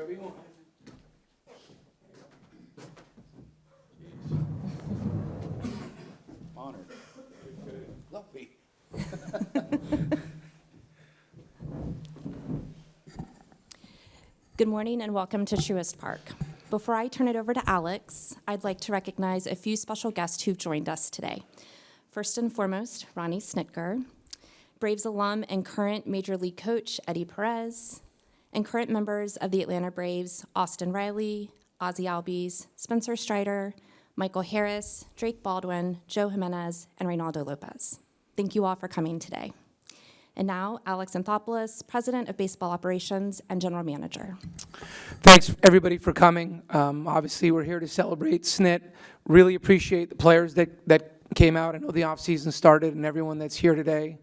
wherever you want. Honored. Lovely. Good morning and welcome to Truist Park. Before I turn it over to Alex, I'd like to recognize a few special guests who've joined us today. First and foremost, Ronnie Snitker, Braves alum and current Major League coach Eddie Perez, and current members of the Atlanta Braves Austin Riley, Ozzie Albies, Spencer Strider, Michael Harris, Drake Baldwin, Joe Jimenez, and Reynaldo Lopez. Thank you all for coming today. And now, Alex Anthopoulos, President of Baseball Operations and General Manager. Thanks, everybody, for coming. Obviously, we're here to celebrate SNIT. Really appreciate the players that came out. I know the offseason started and everyone that's here today.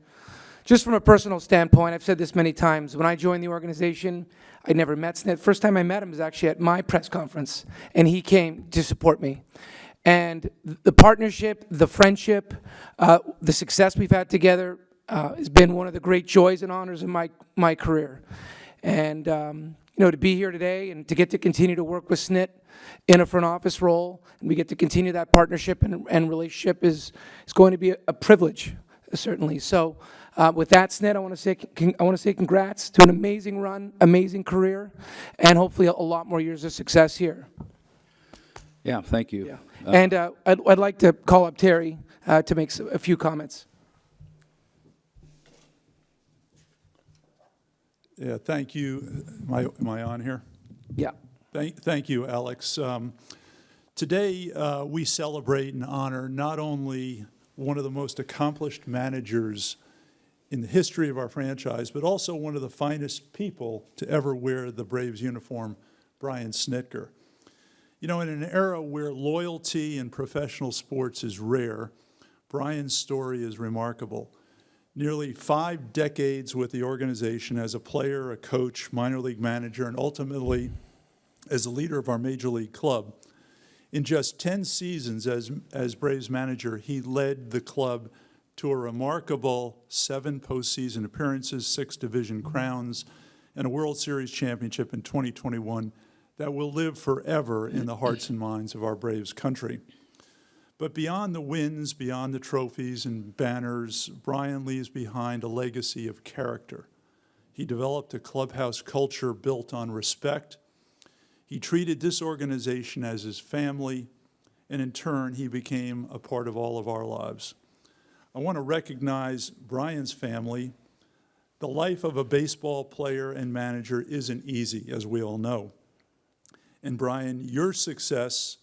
Just from a personal standpoint, I've said this many times, when I joined the organization, I never met SNIT. First time I met him was actually at my press conference, and he came to support me. And the partnership, the friendship, the success we've had together has been one of the great joys and honors in my career. And to be here today and to get to continue to work with SNIT in a front office role, and we get to continue that partnership and relationship is going to be a privilege, certainly. So with that, SNIT, I want to say congrats to an amazing run, amazing career, and hopefully a lot more years of success here. Yeah, thank you. Yeah. And I'd like to call up Terry to make a few comments. Yeah, thank you. Am I on here? Yeah. Thank you, Alex. Today, we celebrate and honor not only one of the most accomplished managers in the history of our franchise, but also one of the finest people to ever wear the Braves uniform, Brian Snitker. You know, in an era where loyalty in professional sports is rare, Brian's story is remarkable. Nearly 5 decades with the organization as a player, a coach, minor league manager, and ultimately as a leader of our major league club. In just 10 seasons as Braves manager, he led the club to a remarkable 7 postseason appearances, 6 division crowns, and a World Series championship in 2021 that will live forever in the hearts and minds of our Braves country. But beyond the wins, beyond the trophies and banners, Brian leaves behind a legacy of character. He developed a clubhouse culture built on respect. He treated this organization as his family, and in turn, he became a part of all of our lives. I want to recognize Brian's family. The life of a baseball player and manager isn't easy, as we all know. And Brian, your success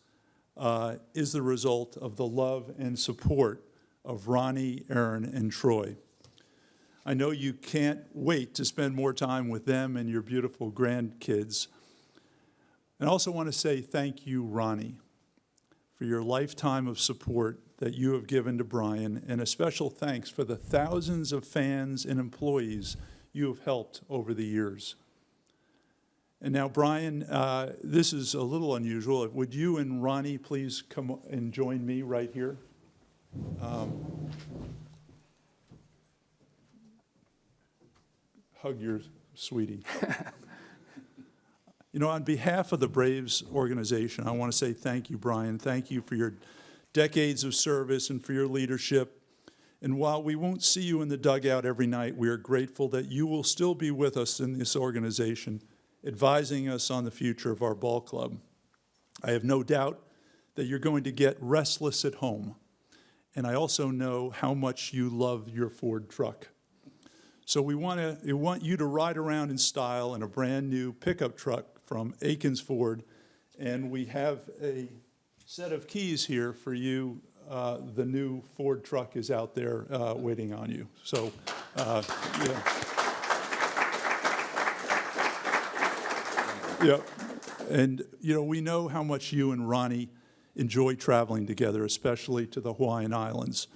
is the result of the love and support of Ronnie, Aaron, and Troy. I know you can't wait to spend more time with them and your beautiful grandkids. And I also want to say thank you, Ronnie, for your lifetime of support that you have given to Brian, and a special thanks for the thousands of fans and employees you have helped over the years. And now, Brian, this is a little unusual. Would you and Ronnie please come and join me right here? Hug your sweetie. You know, on behalf of the Braves organization, I want to say thank you, Brian. Thank you for your decades of service and for your leadership. And while we won't see you in the dugout every night, we are grateful that you will still be with us in this organization, advising us on the future of our ball club. I have no doubt that you're going to get restless at home. And I also know how much you love your Ford truck. So we want you to ride around in style in a brand new pickup truck from Akins Ford. And we have a set of keys here for you. The new Ford truck is out there waiting on you. So, yeah. Yeah, and we know how much you and Ronnie enjoy traveling together, especially to the Hawaiian Islands.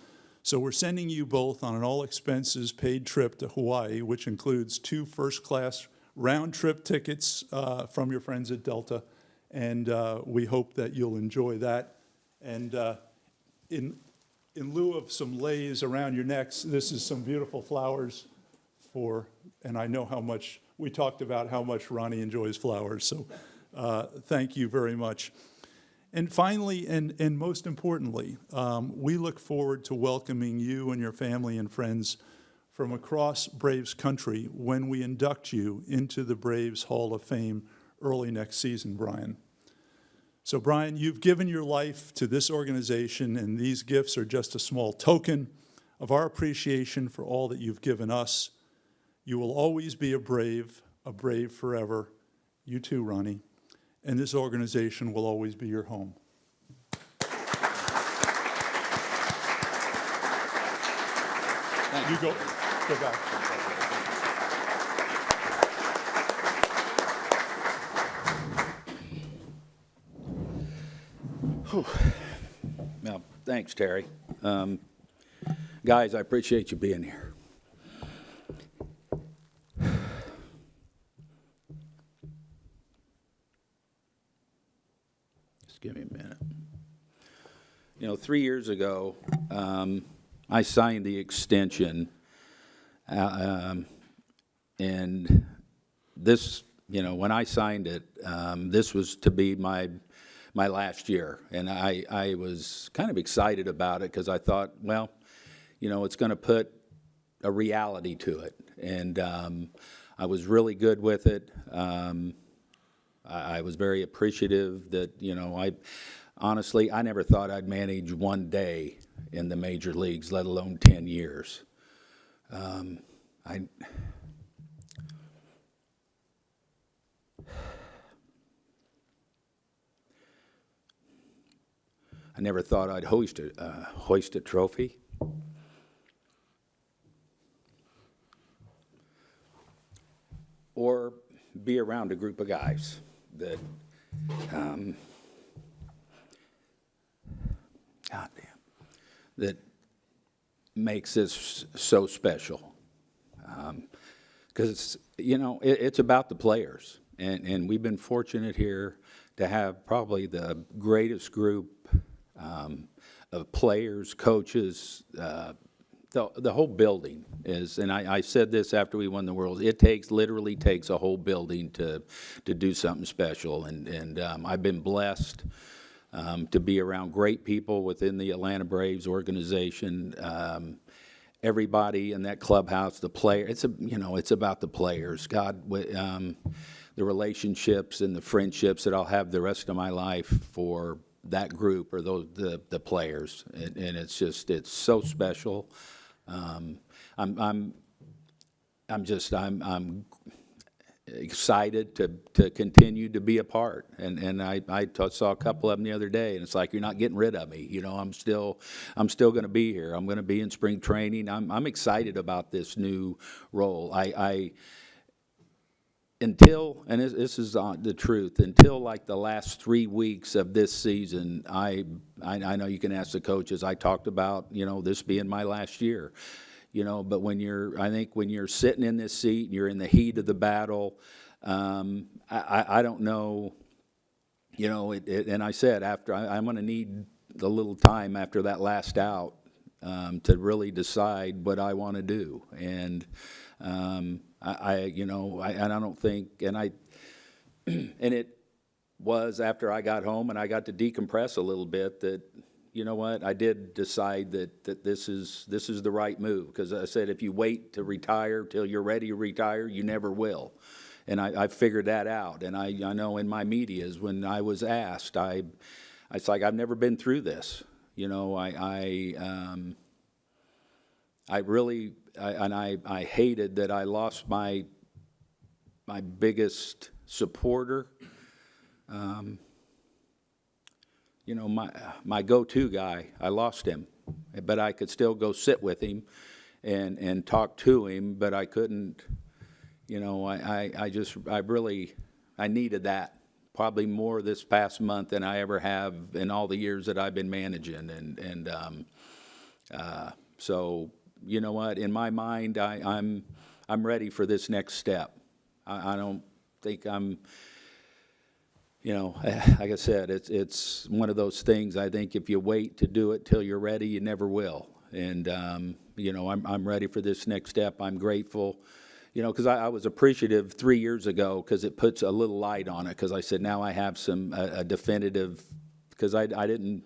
So we're sending you both on an all-expenses-paid trip to Hawaii, which includes 2 first-class round-trip tickets from your friends at Delta, and we hope that you'll enjoy that. And in lieu of some leis around your necks, this is some beautiful flowers and I know how much we talked about how much Ronnie enjoys flowers, so thank you very much. And finally, and most importantly, we look forward to welcoming you and your family and friends from across Braves country when we induct you into the Braves Hall of Fame early next season, Brian. So, Brian, you've given your life to this organization, and these gifts are just a small token of our appreciation for all that you've given us. You will always be a Brave forever. You too, Ronnie. And this organization will always be your home. You go back. Well, thanks, Terry. Guys, I appreciate you being here. Just give me a minute. 3 years ago, I signed the extension, and this, when I signed it, this was to be my last year, and I was kind of excited about it because I thought, well, it's going to put a reality to it, and I was really good with it. I was very appreciative that, honestly, I never thought I'd manage one day in the major leagues, let alone 10 years. I never thought I'd hoist a trophy. Or be around a group of guys that, that makes this so special. Because, it's about the players. And we've been fortunate here to have probably the greatest group of players, coaches, the whole building is, and I said this after we won the World, literally takes a whole building to do something special, and I've been blessed to be around great people within the Atlanta Braves organization. Everybody in that clubhouse, the player, it's about the players. God, the relationships and the friendships that I'll have the rest of my life for that group or the players, and it's so special. I'm excited to continue to be a part, and I saw a couple of them the other day, and it's like, you're not getting rid of me. I'm still going to be here. I'm going to be in spring training. I'm excited about this new role. Until, and this is the truth, until like the last 3 weeks of this season, I know you can ask the coaches, I talked about, this being my last year, but I think when you're sitting in this seat and you're in the heat of the battle, I don't know, and I said, I'm going to need a little time after that last out to really decide what I want to do. And I don't think, and it was after I got home and I got to decompress a little bit that, I did decide that this is the right move, because I said, if you wait to retire till you're ready to retire, you never will. And I figured that out. And I know in my medias, when I was asked, it's like, I've never been through this. I hated that I lost my biggest supporter, my go-to guy. I lost him, but I could still go sit with him and talk to him, but I couldn't, I needed that probably more this past month than I ever have in all the years that I've been managing. So, you know what? In my mind, I'm ready for this next step. I don't think I'm, like I said, it's one of those things. I think if you wait to do it till you're ready, you never will. And I'm ready for this next step. I'm grateful, because I was appreciative 3 years ago because it puts a little light on it, because I said now I have a definitive, because I didn't,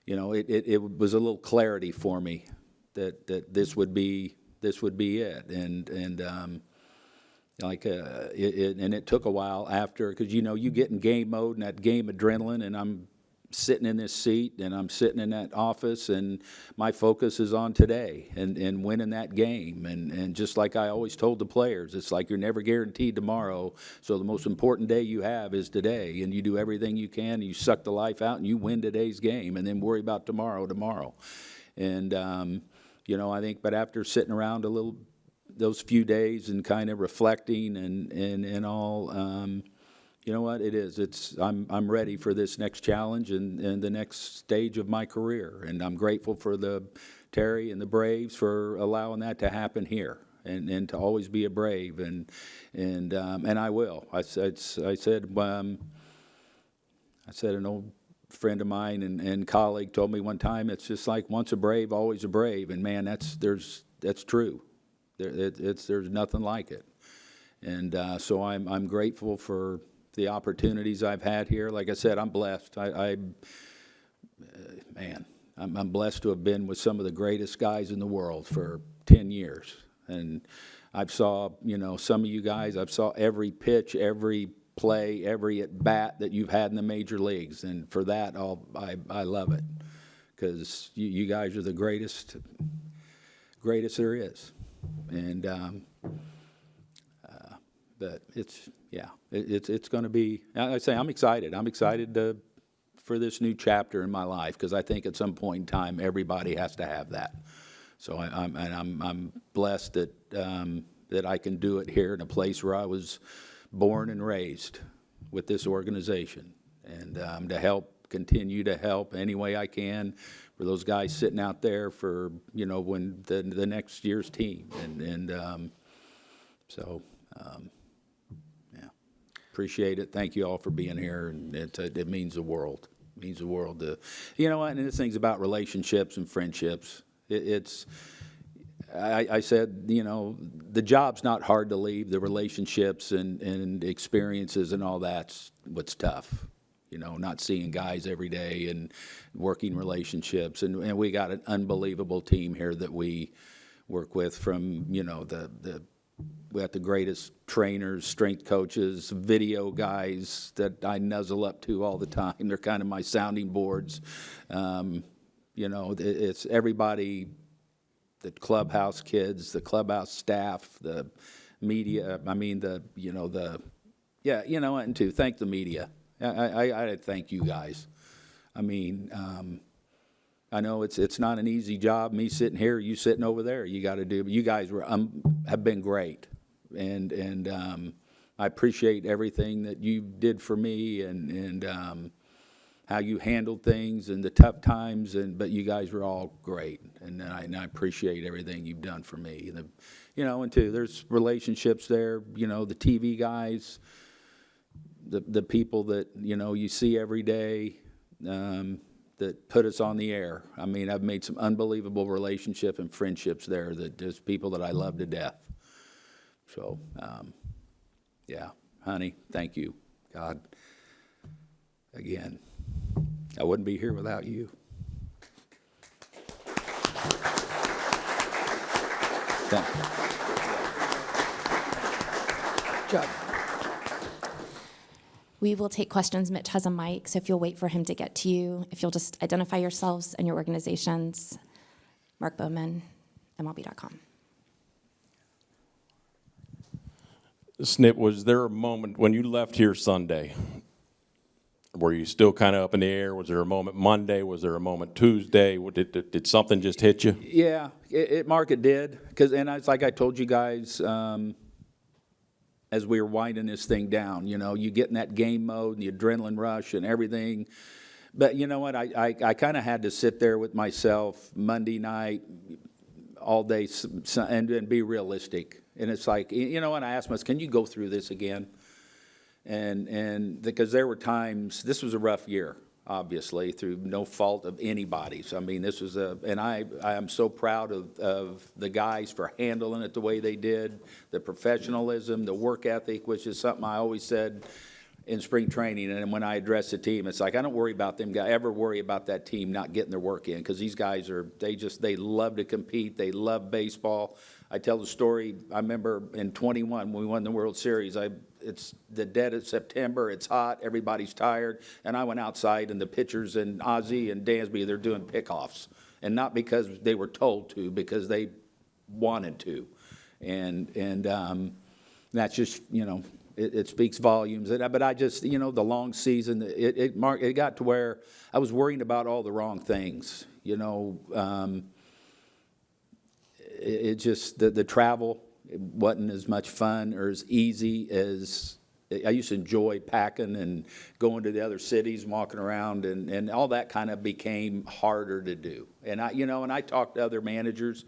it was a little clarity for me that this would be it, and and it took a while after, because you get in game mode and that game adrenaline, and I'm sitting in this seat and I'm sitting in that office, and my focus is on today and winning that game. And just like I always told the players, it's like you're never guaranteed tomorrow. So the most important day you have is today, and you do everything you can, and you suck the life out and you win today's game, and then worry about tomorrow. And, I think, but after sitting around a little, those few days and kind of reflecting and all, you know what, I'm ready for this next challenge and the next stage of my career. And I'm grateful for Terry and the Braves for allowing that to happen here, and to always be a Brave. And I will. I said an old friend of mine and colleague told me one time, it's just like once a Brave, always a Brave. And man, that's true. There's nothing like it. And so I'm grateful for the opportunities I've had here. Like I said, I'm blessed. I'm blessed to have been with some of the greatest guys in the world for 10 years. And I've saw, some of you guys, I've saw every pitch, every play, every at bat that you've had in the major leagues. And for that, I love it, because you guys are the greatest there is. And but it's going to be, I say I'm excited. I'm excited for this new chapter in my life, because I think at some point in time everybody has to have that. So I'm blessed that I can do it here in a place where I was born and raised with this organization, and to continue to help any way I can for those guys sitting out there for when the next year's team, and so. Appreciate it. Thank you all for being here, and it means the world. It means the world to, and this thing's about relationships and friendships. I said, the job's not hard to leave. The relationships and experiences and all that's what's tough. Not seeing guys every day and working relationships, and we got an unbelievable team here that we work with, from we got the greatest trainers, strength coaches, video guys that I nuzzle up to all the time. They're kind of my sounding boards. It's everybody, the clubhouse kids, the clubhouse staff, the media. And to thank the media. I thank you guys. I know it's not an easy job, me sitting here, you sitting over there. You got to do, but you guys have been great, and I appreciate everything that you did for me, and how you handled things and the tough times. But you guys were all great, and I appreciate everything you've done for me. And too, there's relationships there. The TV guys, the people that you see every day. That put us on the air. I've made some unbelievable relationships and friendships there, that just people that I love to death. So, honey, thank you. God, again, I wouldn't be here without you. Thank you. Good job. We will take questions. Mitch has a mic, so if you'll wait for him to get to you, if you'll just identify yourselves and your organizations. Mark Bowman, MLB.com. Snip, was there a moment when you left here Sunday, were you still kind of up in the air? Was there a moment Monday? Was there a moment Tuesday? Did something just hit you? Yeah, Mark, it did. And it's like I told you guys, as we were winding this thing down, you get in that game mode and the adrenaline rush and everything. But you know what? I kind of had to sit there with myself Monday night, all day, and be realistic. And it's like, what? I asked myself, can you go through this again? And because there were times, this was a rough year. obviously, through no fault of anybody's. I mean, this was and I am so proud of the guys for handling it the way they did, the professionalism, the work ethic, which is something I always said in spring training, and when I address the team, it's like, I don't worry about them guys, ever worry about that team not getting their work in, because these guys they love to compete, they love baseball. I tell the story, I remember in 21, when we won the World Series, it's the dead of September, it's hot, everybody's tired, and I went outside, and the pitchers and Ozzie and Dansby, they're doing pickoffs, and not because they were told to, because they wanted to, and that's just, it speaks volumes. But I just, the long season, it got to where I was worrying about all the wrong things. It just, the travel wasn't as much fun or as easy as I used to enjoy packing and going to the other cities, walking around, and all that kind of became harder to do. And I talked to other managers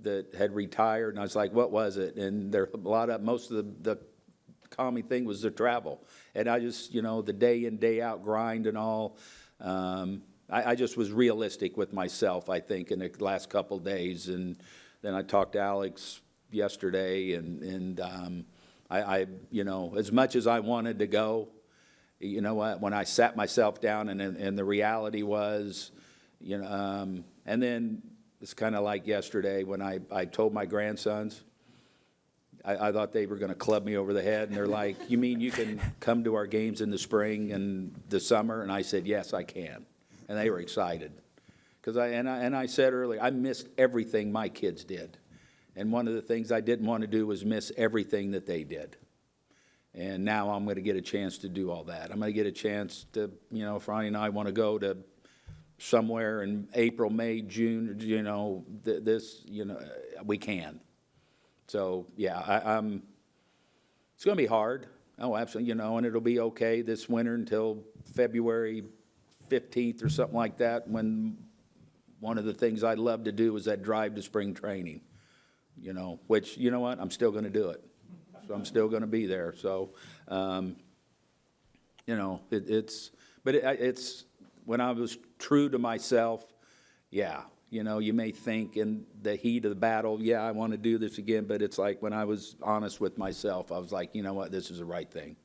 that had retired, and I was like, what was it? And most of the common thing was the travel. And I just, the day in, day out grind and all, I just was realistic with myself, I think, in the last couple of days. And then I talked to Alex yesterday, and I as much as I wanted to go, you know what, when I sat myself down and the reality was, and then it's kind of like yesterday when I told my grandsons, I thought they were going to club me over the head, and they're like, you mean you can come to our games in the spring and the summer? And I said, yes, I can. And they were excited. Because I said earlier, I missed everything my kids did. And one of the things I didn't want to do was miss everything that they did. And now I'm going to get a chance to do all that. I'm going to get a chance to, if Ronnie and I want to go to somewhere in April, May, June, we can. So, yeah, it's going to be hard. Oh, absolutely, and it'll be okay this winter until February 15th or something like that, when one of the things I'd love to do is that drive to spring training, which, you know what, I'm still going to do it. So I'm still going to be there. So, it's when I was true to myself, yeah, you may think in the heat of the battle, yeah, I want to do this again, but it's like when I was honest with myself, I was like, you know what, this is the right thing.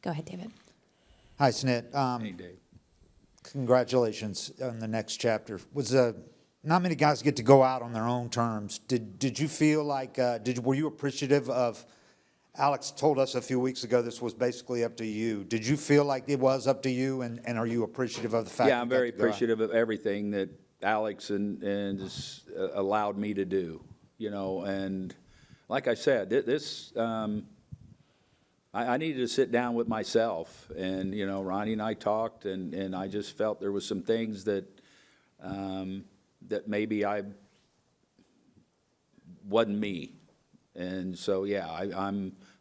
Go ahead, David. Hi, Snit. Hey, Dave. Congratulations on the next chapter. Not many guys get to go out on their own terms. Did you feel like, were you appreciative of, Alex told us a few weeks ago this was basically up to you. Did you feel like it was up to you, and are you appreciative of the fact Yeah, that I'm you got very to go out? appreciative of everything that Alex and allowed me to do, and like I said, I needed to sit down with myself, and, Ronnie and I talked, and I just felt there was some things that maybe I wasn't me. And so, yeah,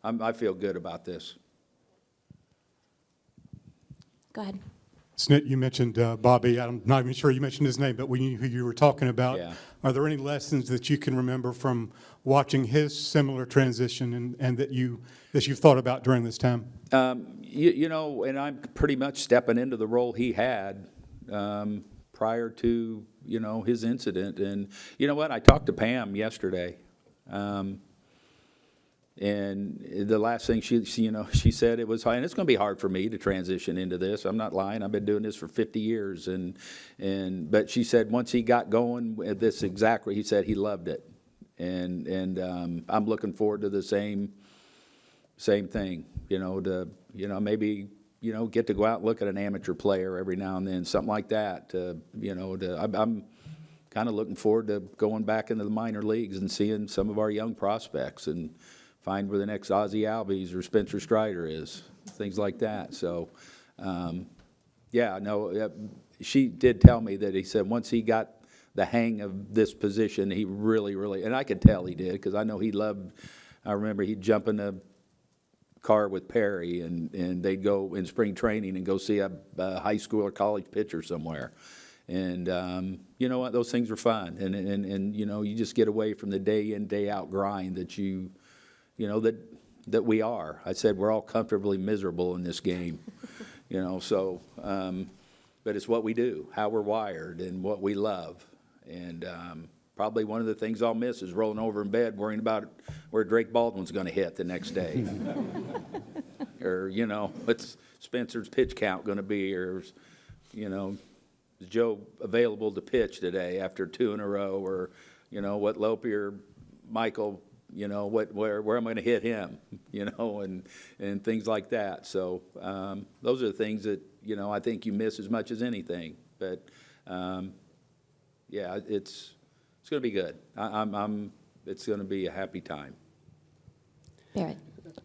I feel good about this. Go ahead. Snit, you mentioned Bobby. I'm not even sure you mentioned his name, but who you were talking about. Yeah. Are there any lessons that you can remember from watching his similar transition and that you've thought about during this time? And I'm pretty much stepping into the role he had prior to, his incident. And you know what? I talked to Pam yesterday. And the last thing she said, it was hard, and it's going to be hard for me to transition into this. I'm not lying. I've been doing this for 50 years, but she said once he got going with this exactly, he said he loved it, and I'm looking forward to the same thing. Maybe get to go out and look at an amateur player every now and then, something like that. I'm kind of looking forward to going back into the minor leagues and seeing some of our young prospects and find where the next Ozzie Albies or Spencer Strider is, things like that. So, she did tell me that he said once he got the hang of this position, he really, and I could tell he did, because I know I remember he'd jump in a car with Perry, and they'd go in spring training and go see a high school or college pitcher somewhere. And you know what, those things are fun, and you just get away from the day in, day out grind that that we are. I said we're all comfortably miserable in this game, so, but it's what we do, how we're wired, and what we love. And probably one of the things I'll miss is rolling over in bed worrying about where Drake Baldwin's going to hit the next day. Or, what's Spencer's pitch count going to be? Or, is Joe available to pitch today after 2 in a row? Or, what Lope or Michael, where I'm going to hit him, and things like that. So those are the things that, I think you miss as much as anything. But, yeah, it's going to be good. It's going to be a happy time. Barrett.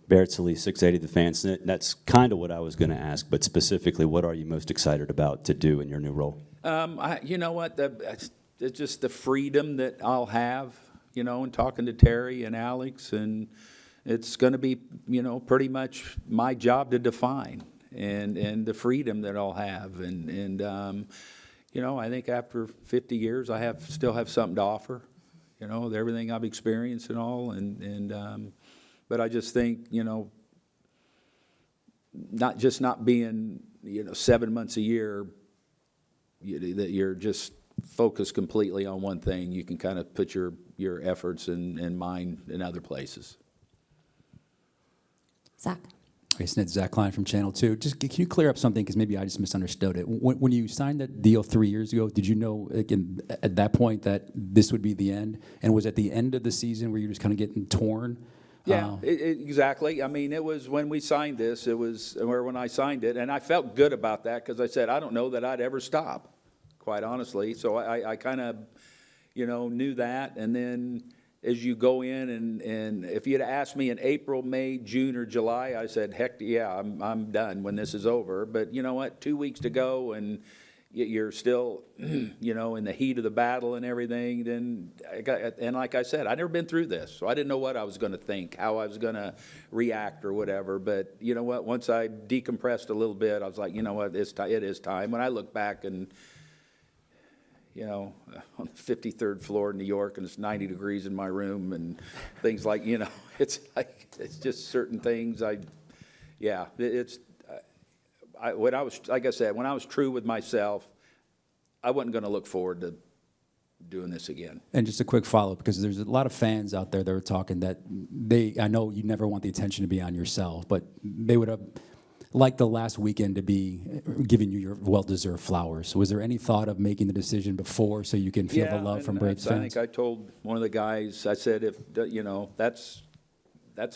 Barrett Salee, 680 The Fans. That's kind of what I was going to ask, but specifically, what are you most excited about to do in your new role? You know what? It's just the freedom that I'll have, and talking to Terry and Alex, and it's going to be, pretty much my job to define, and the freedom that I'll have, and I think after 50 years, I still have something to offer, with everything I've experienced and all, but I just think, not being, 7 months a year, that you're just focused completely on one thing. You can kind of put your efforts and mind in other places. Zach. Hey, Snit, Zach Klein from Channel 2. Just can you clear up something, because maybe I just misunderstood it. When you signed that deal 3 years ago, did you know at that point that this would be the end? And was at the end of the season where you were just kind of getting torn? Yeah, exactly. I mean, it was when we signed this, when I signed it, and I felt good about that because I said, I don't know that I'd ever stop, quite honestly. So I kind of, knew that. And then as you go in, and if you'd asked me in April, May, June, or July, I said, heck yeah, I'm done when this is over. But you know what, 2 weeks to go, and you're still, in the heat of the battle and everything, then, and like I said, I'd never been through this, so I didn't know what I was going to think, how I was going to react or whatever, but you know what, once I decompressed a little bit, I was like, you know what, it is time. When I look back and, on the 53rd floor in New York, and it's 90 degrees in my room, and things like, it's like, it's just certain things, when I was, like I said, when I was true with myself, I wasn't going to look forward to doing this again. And just a quick follow-up, because there's a lot of fans out there that are talking that I know you never want the attention to be on yourself, but they would have liked the last weekend to be giving you your well-deserved flowers. Was there any thought of making the decision before so you can feel the love from Braves fans? I think I told one of the guys, I said, if, that's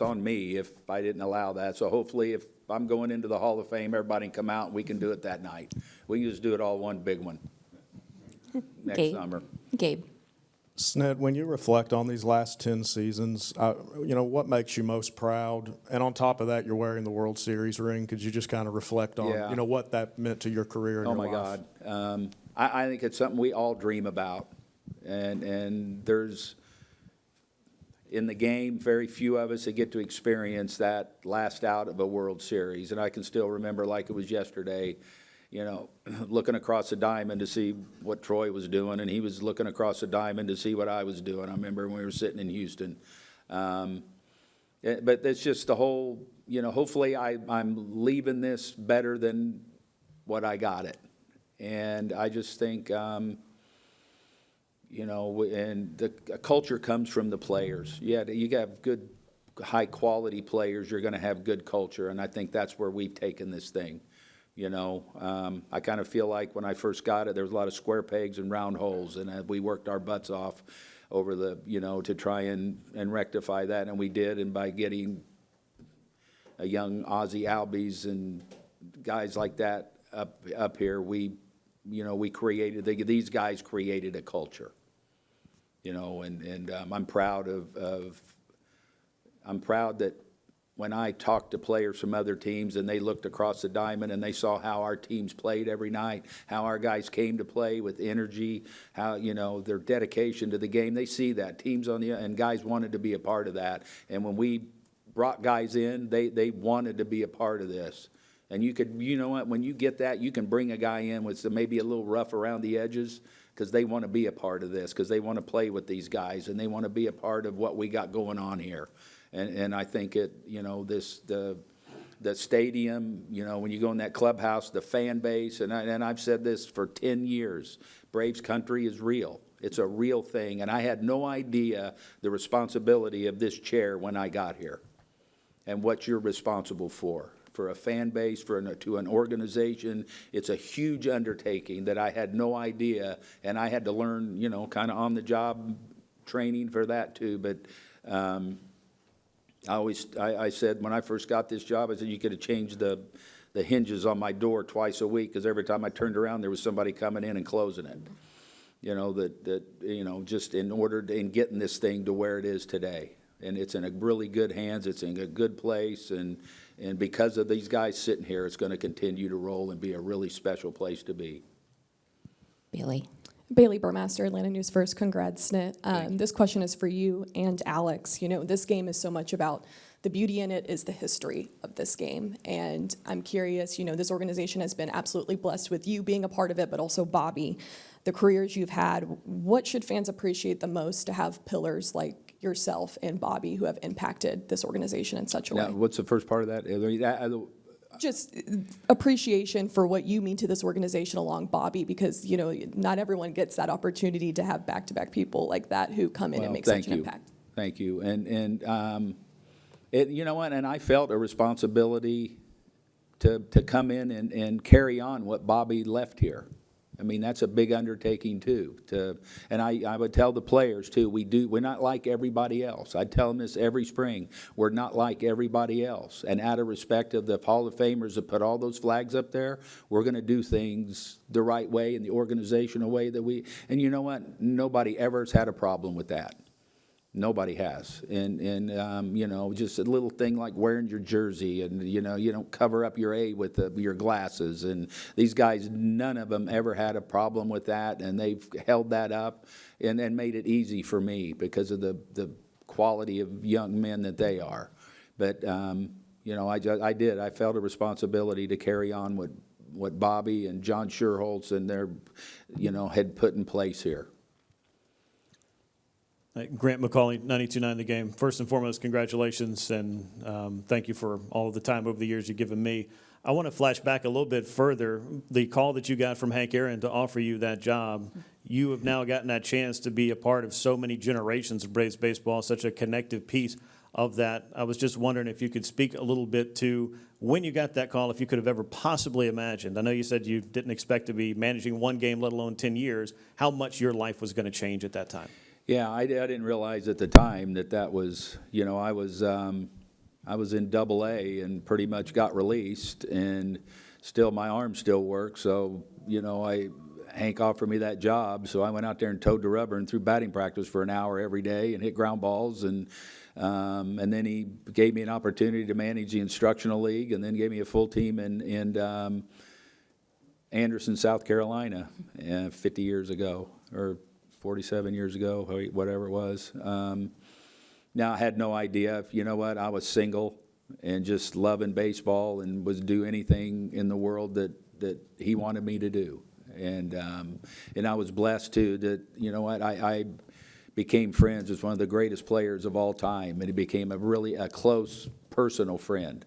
on me if I didn't allow that. So hopefully if I'm going into the Hall of Fame, everybody can come out and we can do it that night. We can just do it all one big one next summer. Gabe. Snit, when you reflect on these last 10 seasons, what makes you most proud? And on top of that, you're wearing the World Series ring. Could you just kind of reflect on, what that meant to your career and your life? Oh, my God. I think it's something we all dream about. And there's, in the game, very few of us that get to experience that last out of a World Series. And I can still remember like it was yesterday, looking across the diamond to see what Troy was doing, and he was looking across the diamond to see what I was doing. I remember when we were sitting in Houston. But it's just the whole, hopefully I'm leaving this better than what I got it. And I just think, and the culture comes from the players. Yeah, you have good, high-quality players, you're going to have good culture, and I think that's where we've taken this thing. I kind of feel like when I first got it, there was a lot of square pegs and round holes, and we worked our butts off over the, to try and rectify that, and we did, and by getting a young Ozzie Albies and guys like that up here, we created, these guys created a culture, and I'm proud I'm proud that when I talked to players from other teams and they looked across the diamond and they saw how our teams played every night, how our guys came to play with energy, how, their dedication to the game, they see that. Teams and guys wanted to be a part of that. And when we brought guys in, they wanted to be a part of this. And you could, when you get that, you can bring a guy in with maybe a little rough around the edges because they want to be a part of this, because they want to play with these guys and they want to be a part of what we got going on here. And I think the stadium, when you go in that clubhouse, the fan base, and I've said this for 10 years, Braves country is real. It's a real thing, and I had no idea the responsibility of this chair when I got here and what you're responsible for a fan base, to an organization. It's a huge undertaking that I had no idea, and I had to learn, kind of on-the-job training for that too. But I said when I first got this job, I said you could have changed the hinges on my door twice a week, because every time I turned around, there was somebody coming in and closing it. Just in getting this thing to where it is today. And it's in a really good hands. It's in a good place. And because of these guys sitting here, it's going to continue to roll and be a really special place to be. Bailey. Bailey Burmaster, Atlanta News First. Congrats, Snit. This question is for you and Alex. This game is so much about the beauty in it is the history of this game. And I'm curious, this organization has been absolutely blessed with you being a part of it, but also Bobby, the careers you've had. What should fans appreciate the most to have pillars like yourself and Bobby who have impacted this organization in such a way? Now, what's the first part of that? Just appreciation for what you mean to this organization along Bobby, because, not everyone gets that opportunity to have back-to-back people like that who come in and make such an impact. Thank you. And you know what? And I felt a responsibility to come in and carry on what Bobby left here. I mean, that's a big undertaking too. And I would tell the players too, we're not like everybody else. I tell them this every spring. We're not like everybody else. And out of respect of the Hall of Famers that put all those flags up there, we're going to do things the right way, in the organizational way and you know what? Nobody ever has had a problem with that. Nobody has. And just a little thing like wearing your jersey, and, you don't cover up your A with your glasses. And these guys, none of them ever had a problem with that, and they've held that up and made it easy for me because of the quality of young men that they are. But, I felt a responsibility to carry on what Bobby and John Schuerholz and their, had put in place here. Grant McCauley, 92.9 The Game. First and foremost, congratulations, and thank you for all of the time over the years you've given me. I want to flash back a little bit further. The call that you got from Hank Aaron to offer you that job, you have now gotten that chance to be a part of so many generations of Braves baseball, such a connective piece of that. I was just wondering if you could speak a little bit to when you got that call, if you could have ever possibly imagined. I know you said you didn't expect to be managing one game, let alone 10 years, how much your life was going to change at that time. Yeah, I didn't realize at the time that was, I was in Double-A and pretty much got released, and still my arm still works. So, Hank offered me that job, so I went out there and towed the rubber and threw batting practice for an hour every day and hit ground balls, and then he gave me an opportunity to manage the instructional league, and then gave me a full team in Anderson, South Carolina, 50 years ago, or 47 years ago, whatever it was. Now, I had no idea. You know what? I was single and just loving baseball and was do anything in the world that he wanted me to do. And I was blessed, too, that, I became friends with one of the greatest players of all time. And he became a close, personal friend.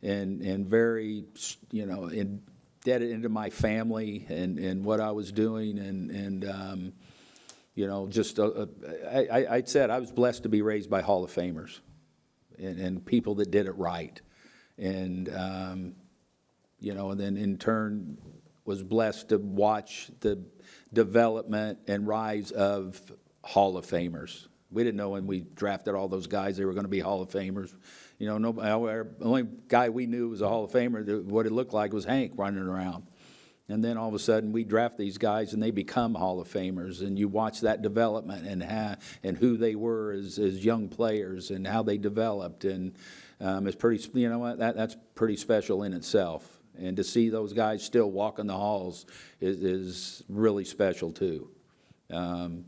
And very, indebted into my family and what I was doing. I said I was blessed to be raised by Hall of Famers and people that did it right. And then in turn was blessed to watch the development and rise of Hall of Famers. We didn't know when we drafted all those guys they were going to be Hall of Famers. The only guy we knew was a Hall of Famer, what it looked like was Hank running around. And then all of a sudden we draft these guys and they become Hall of Famers, and you watch that development and who they were as young players and how they developed, and it's pretty. That's pretty special in itself. And to see those guys still walking the halls is really special too. It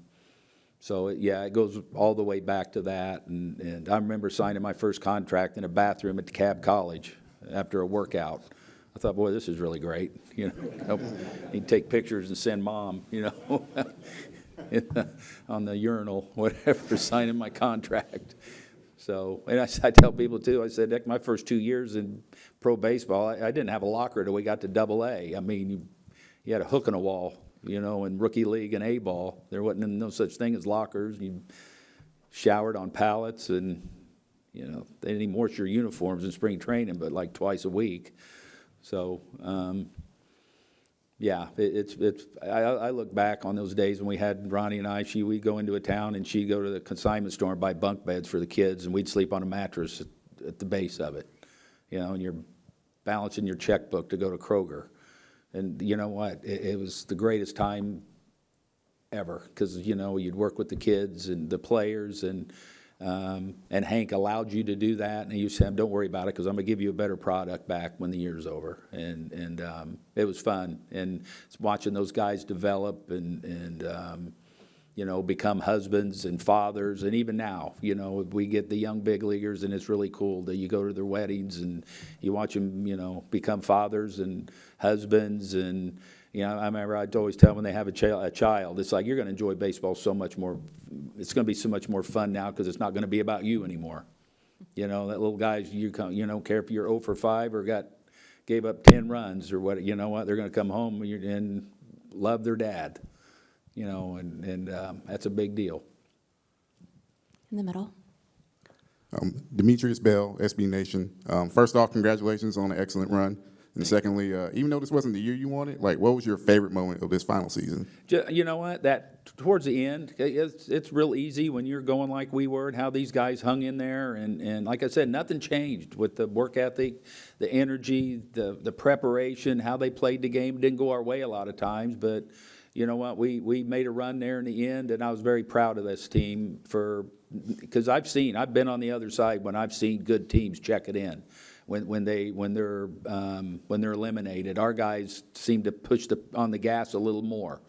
goes all the way back to that. And I remember signing my first contract in a bathroom at DeKalb College after a workout. I thought, boy, this is really great. He'd take pictures and send Mom, on the urinal, whatever, signing my contract. So, and I tell people too, I said, heck, my first 2 years in pro baseball, I didn't have a locker till we got to AA. I mean, you had a hook in a wall, you know, in rookie league and A-ball. There wasn't no such thing as lockers. You showered on pallets, and, you know, they didn't even wash your uniforms in spring training, but like twice a week. So, yeah, I look back on those days when we had Ronnie and we'd go into a town and she'd go to the consignment store and buy bunk beds for the kids, and we'd sleep on a mattress at the base of it, you know, and you're balancing your checkbook to go to Kroger. And you know what? It was the greatest time ever, because, you know, you'd work with the kids and the players, and Hank allowed you to do that, and he used to say, don't worry about it, because I'm going to give you a better product back when the year's over. And it was fun, and watching those guys develop and you know, become husbands and fathers. And even now, you know, we get the young big leaguers, and it's really cool that you go to their weddings and you watch them, you know, become fathers and husbands. And you know, I remember I'd always tell them when they have a child, it's like, you're going to enjoy baseball so much more. It's going to be so much more fun now, because it's not going to be about you anymore. You know, that little guys, you don't care if you're 0 for 5 or gave up 10 runs or what. You know what? They're going to come home and love their dad. You know, and that's a big deal. In the middle. Demetrius Bell, SB Nation. First off, congratulations on an excellent run. And secondly, even though this wasn't the year you wanted, like, what was your favorite moment of this final season? You know what? That towards the end, it's real easy when you're going like we were, and how these guys hung in there. And like I said, nothing changed with the work ethic, the energy, the preparation, how they played the game. It didn't go our way a lot of times, but you know what? We made a run there in the end, and I was very proud of this team because I've been on the other side when I've seen good teams check it in. When they're eliminated, our guys seem to push on the gas a little more,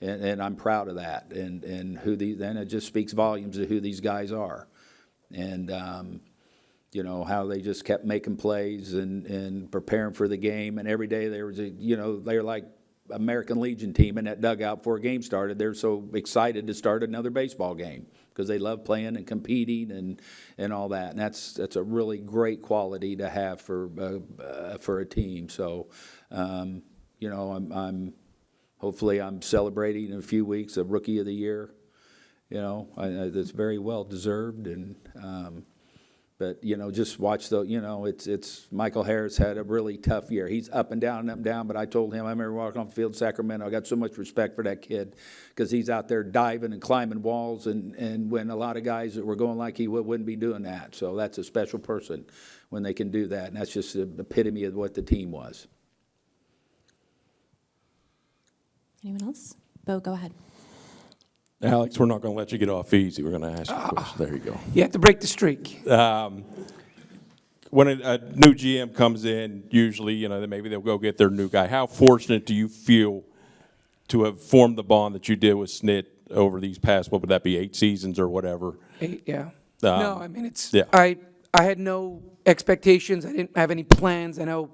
and I'm proud of that. And then it just speaks volumes of who these guys are, and you know, how they just kept making plays and preparing for the game. And every day there was they're like American Legion team in that dugout before a game started. They're so excited to start another baseball game, because they love playing and competing and all that. And that's a really great quality to have for a team. So, you know, hopefully I'm celebrating in a few weeks a Rookie of the Year. You know, that's very well deserved. And but you know, just watch it's Michael Harris had a really tough year. He's up and down and up and down. But I told him, I remember walking off the field in Sacramento, I got so much respect for that kid, because he's out there diving and climbing walls, and when a lot of guys that were going like he wouldn't be doing that. So that's a special person when they can do that, and that's just the epitome of what the team was. Anyone else? Bo, go ahead. Alex, we're not going to let you get off easy. We're going to ask you a question. There you go. You have to break the streak. When a new GM comes in, usually, you know, maybe they'll go get their new guy. How fortunate do you feel to have formed the bond that you did with Snit over these past, what would that be, 8 seasons or whatever? 8, yeah. No, I mean, yeah. I had no expectations. I didn't have any plans. I know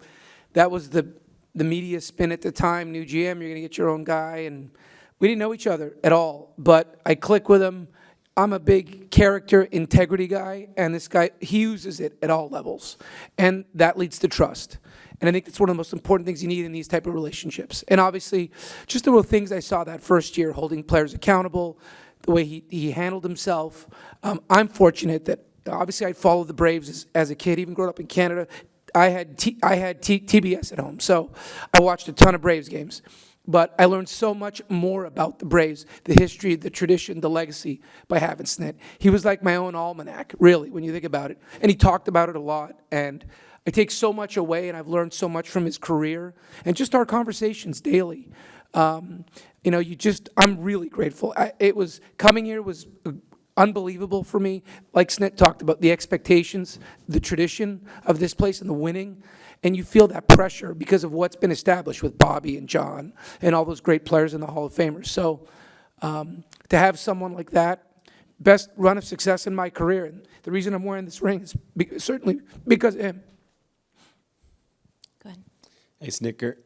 that was the media spin at the time. New GM, you're going to get your own guy, and we didn't know each other at all, but I click with him. I'm a big character integrity guy, and this guy, he uses it at all levels, and that leads to trust. And I think that's one of the most important things you need in these type of relationships. And obviously, just the little things I saw that first year, holding players accountable, the way he handled himself. I'm fortunate that, obviously, I followed the Braves as a kid, even growing up in Canada. I had TBS at home, so I watched a ton of Braves games. But I learned so much more about the Braves, the history, the tradition, the legacy, by having Snit. He was like my own almanac, really, when you think about it. And he talked about it a lot. And I take so much away, and I've learned so much from his career and just our conversations daily. You know, I'm really grateful. Coming here was unbelievable for me. Like Snit talked about, the expectations, the tradition of this place and the winning. And you feel that pressure because of what's been established with Bobby and John and all those great players in the Hall of Famers. So to have someone like that, best run of success in my career. And the reason I'm wearing this ring is certainly because of him. Go ahead. Hey, Snitker.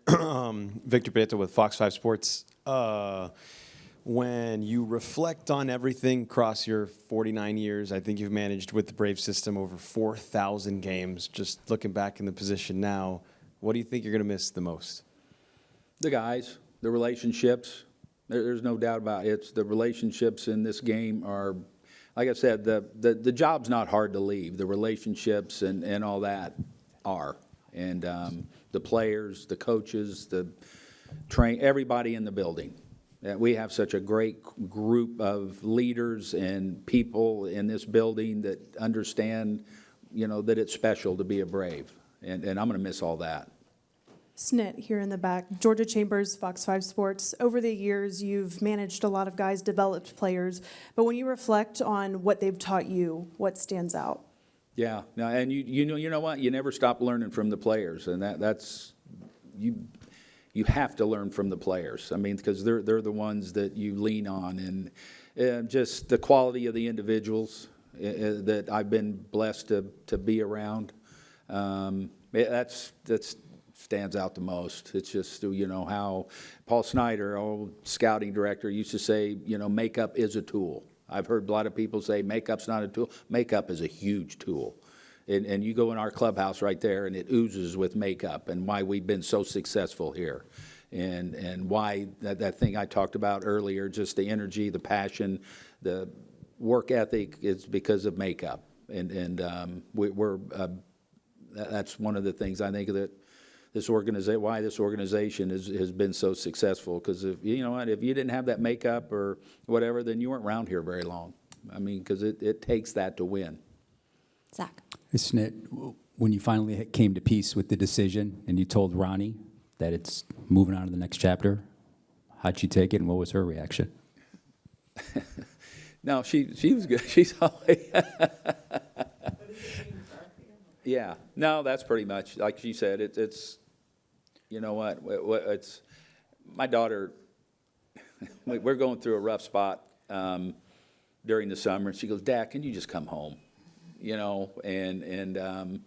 Victor Prieto with Fox 5 Sports. When you reflect on everything across your 49 years, I think you've managed with the Brave system over 4,000 games. Just looking back in the position now, what do you think you're going to miss the most? The guys, the relationships. There's no doubt about it. It's the relationships in this game are, like I said, the job's not hard to leave. The relationships and all that are. And the players, the coaches, everybody in the building. We have such a great group of leaders and people in this building that understand, that it's special to be a Brave. And I'm going to miss all that. Snit here in the back. Georgia Chambers, Fox 5 Sports. Over the years, you've managed a lot of guys, developed players. But when you reflect on what they've taught you, what stands out? Yeah, no, and you know what? You never stop learning from the players, and that's you have to learn from the players. I mean, because they're the ones that you lean on, and just the quality of the individuals that I've been blessed to be around. That's stands out the most. It's just, how Paul Snyder, old scouting director, used to say, makeup is a tool. I've heard a lot of people say makeup's not a tool. Makeup is a huge tool. And you go in our clubhouse right there, and it oozes with makeup, and why we've been so successful here. And why that thing I talked about earlier, just the energy, the passion, the work ethic, is because of makeup. And that's one of the things I think that why this organization has been so successful. Because if you didn't have that makeup or whatever, then you weren't around here very long. I mean, because it takes that to win. Zach. Hey, Snit, when you finally came to peace with the decision and you told Ronnie that it's moving on to the next chapter, how'd she take it and what was her reaction? No, she was good. She's always yeah. No, that's pretty much like she said. It's you know what? It's my daughter. We're going through a rough spot during the summer, and she goes, "Dad, can you just come home?" And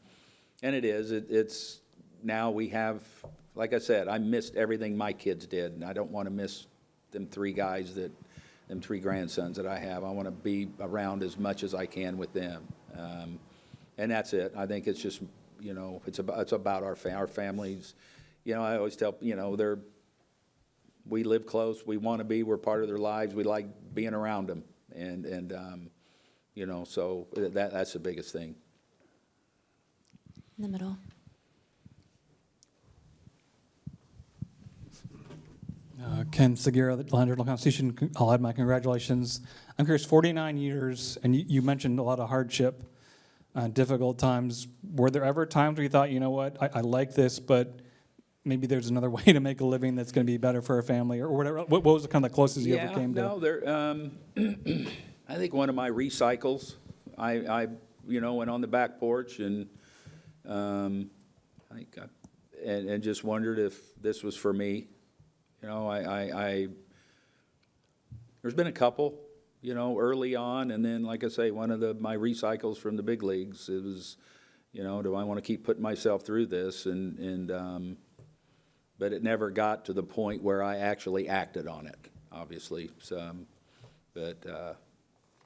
it is. It's now we have. Like I said, I missed everything my kids did, and I don't want to miss them three grandsons that I have. I want to be around as much as I can with them. And that's it. I think it's just, it's about our families. I always tell, we live close. We want to be. We're part of their lives. We like being around them. And so that's the biggest thing. In the middle. Ken Segura, the Atlanta Journal-Constitution. I'll add my congratulations. I'm curious, 49 years, and you mentioned a lot of hardship, difficult times. Were there ever times where you thought, you know what, I like this, but maybe there's another way to make a living that's going to be better for a family, or whatever? What was the kind of the closest you ever came to? No, I think one of my recycles, I went on the back porch and and just wondered if this was for me. There's been a couple, early on, and then, like I say, one of my recycles from the big leagues, it was, do I want to keep putting myself through this? But it never got to the point where I actually acted on it, obviously. But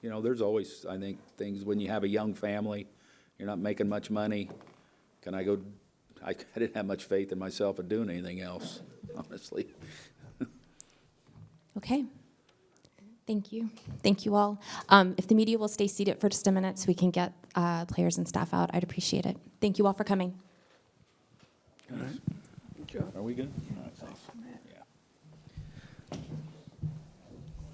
there's always, I think, things when you have a young family, you're not making much money. Can I go? I didn't have much faith in myself of doing anything else, honestly. Okay. Thank you. Thank you all. If the media will stay seated for just a minute so we can get players and staff out, I'd appreciate it. Thank you all for coming. All right. Good job. Are we good? All right, thanks.